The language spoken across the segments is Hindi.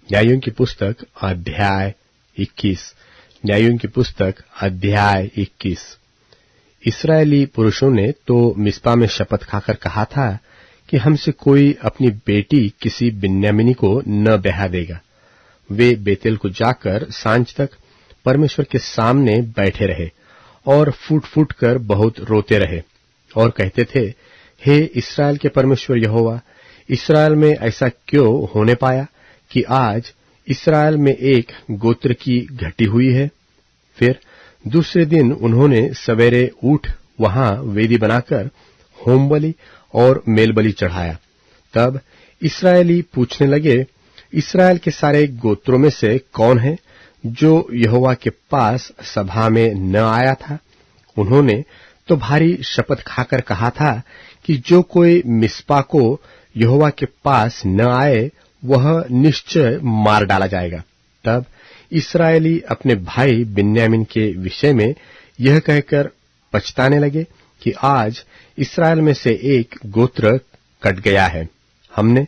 न्यायों की पुस्तक अध्याय 21। न्यायों की पुस्तक अध्याय 21। इस्राएली पुरुषों ने तो मिस्पा में शपथ खाकर कहा था कि हमसे कोई अपनी बेटी किसी बिन्यामीनी को न ब्याह देगा। वे बेतेल को जाकर सांझ तक परमेश्वर के सामने बैठे रहे और फूट फूट कर बहुत रोते रहे और कहते थे, हे इस्राएल के परमेश्वर यहोवा, इस्राएल में ऐसा क्यों होने पाया कि आज इस्राएल में एक गोत्र की घटी हुई है। फिर दूसरे दिन उन्होंने सवेरे उठ वहां वेदी बनाकर होमबलि और मेलबलि चढ़ाया। तब इस्राएली पूछने लगे, इस्राएल के सारे गोत्रों में से कौन है जो यहोवा के पास सभा में न आया था? उन्होंने तो भारी शपथ खाकर कहा था कि जो कोई मिस्पा को यहोवा के पास न आए वह निश्चय मार डाला जाएगा। तब इस्राएली अपने भाई बिन्यामीन के विषय में यह कहकर पछताने लगे कि आज इस्राएल में से एक गोत्र कट गया है। हमने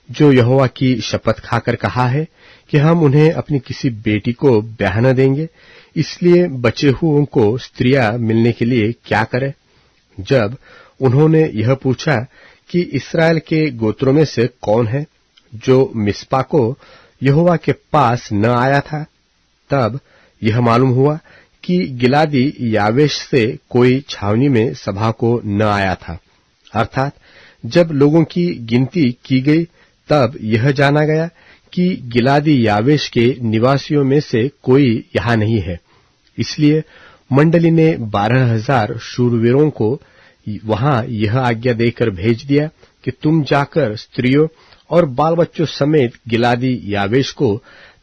जो यहोवा की शपथ खाकर कहा है कि हम उन्हें अपनी किसी बेटी को ब्याह न देंगे, इसलिए बचे हुओं को स्त्रियां मिलने के लिए क्या करें? जब उन्होंने यह पूछा कि इस्राएल के गोत्रों में से कौन है जो मिस्पा को यहोवा के पास न आया था, तब यह मालूम हुआ कि गिलादी यावेश से कोई छावनी में सभा को न आया था। अर्थात जब लोगों की गिनती की गई तब यह जाना गया कि गिलादी यावेश के निवासियों में से कोई यहां नहीं है। इसलिए मंडली ने 12,000 शूरवीरों को वहां यह आज्ञा देकर भेज दिया कि तुम जाकर स्त्रियों और बाल बच्चों समेत गिलादी यावेश को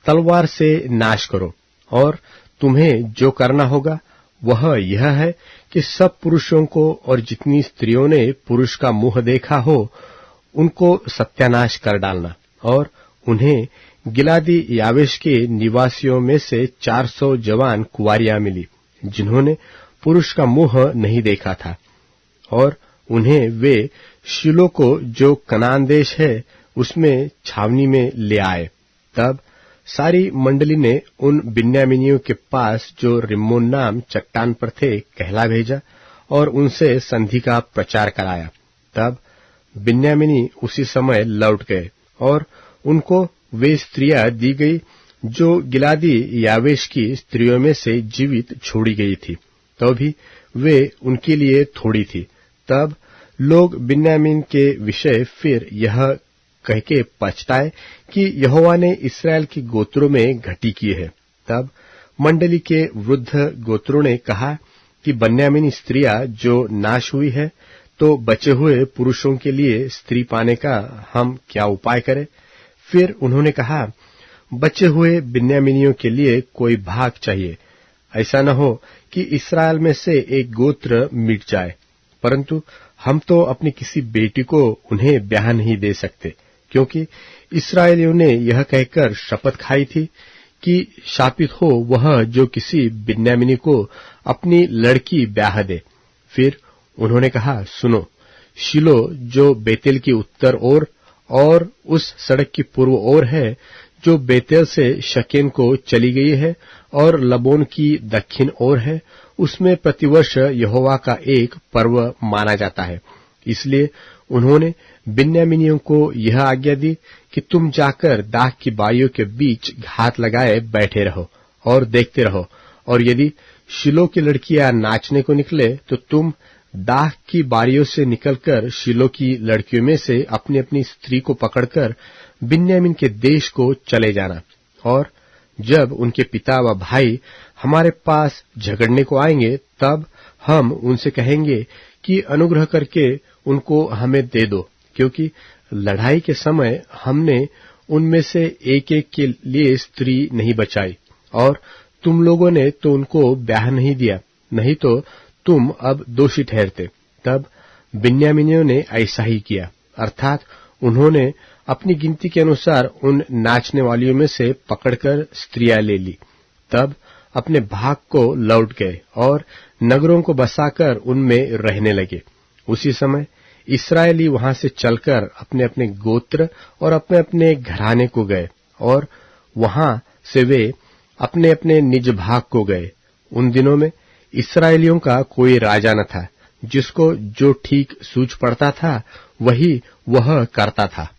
तलवार से नाश करो, और तुम्हें जो करना होगा वह यह है कि सब पुरुषों को और जितनी स्त्रियों ने पुरुष का मुंह देखा हो उनको सत्यानाश कर डालना। और उन्हें गिलादी यावेश के निवासियों में से 400 जवान कुंवारियां मिली जिन्होंने पुरुष का मुंह नहीं देखा था, और उन्हें वे शीलो को जो कनान देश है उसमें छावनी में ले आए। तब सारी मंडली ने उन बिन्यामीनियों के पास जो रिम्मोन नाम चट्टान पर थे कहला भेजा और उनसे संधि का प्रचार कराया। तब बिन्यामीनी उसी समय लौट गए और उनको वे स्त्रियां दी गई जो गिलादी यावेश की स्त्रियों में से जीवित छोड़ी गई थी, तो भी वे उनके लिए थोड़ी थी। तब लोग बिन्यामीन के विषय फिर यह कह के पछताए कि यहोवा ने इस्राएल के गोत्रों में घटी की है। तब मंडली के वृद्ध गोत्रों ने कहा कि बिन्यामीनी स्त्रियां जो नाश हुई है, तो बचे हुए पुरुषों के लिए स्त्री पाने का हम क्या उपाय करें? फिर उन्होंने कहा, बचे हुए बिन्यामीनियों के लिए कोई भाग चाहिए। ऐसा न हो कि इस्राएल में से एक गोत्र मिट जाए, परंतु हम तो अपनी किसी बेटी को उन्हें ब्याह नहीं दे सकते, क्योंकि इस्राएलियों ने यह कहकर शपथ खाई थी कि शापित हो वह जो किसी बिन्यामीनी को अपनी लड़की ब्याह दे। फिर उन्होंने कहा, सुनो, शीलो जो बेतेल की उत्तर ओर और उस सड़क की पूर्व ओर है जो बेतेल से शकेम को चली गई है और लबोन की दक्षिण ओर है, उसमें प्रतिवर्ष यहोवा का एक पर्व माना जाता है। इसलिए उन्होंने बिन्यामीनियों को यह आज्ञा दी कि तुम जाकर दाख की बारियों के बीच घात लगाए बैठे रहो और देखते रहो, और यदि शीलो की लड़कियां नाचने को निकले तो तुम दाख की बारियों से निकलकर शीलो की लड़कियों में से अपनी अपनी स्त्री को पकड़कर बिन्यामीन के देश को चले जाना। और जब उनके पिता व भाई हमारे पास झगड़ने को आएंगे तब हम उनसे कहेंगे कि अनुग्रह करके उनको हमें दे दो, क्योंकि लड़ाई के समय हमने उनमें से एक एक के लिए स्त्री नहीं बचाई, और तुम लोगों ने तो उनको ब्याह नहीं दिया, नहीं तो तुम अब दोषी ठहरते। तब बिन्यामीनियों ने ऐसा ही किया, अर्थात उन्होंने अपनी गिनती के अनुसार उन नाचने वालियों में से पकड़कर स्त्रियां ले ली। तब अपने भाग को लौट गए और नगरों को बसाकर उनमें रहने लगे। उसी समय इस्राएली वहां से चलकर अपने अपने गोत्र और अपने अपने घराने को गए, और वहां से वे अपने अपने निज भाग को गए। उन दिनों में इस्राएलियों का कोई राजा न था, जिसको जो ठीक सूझ पड़ता था वही वह करता था।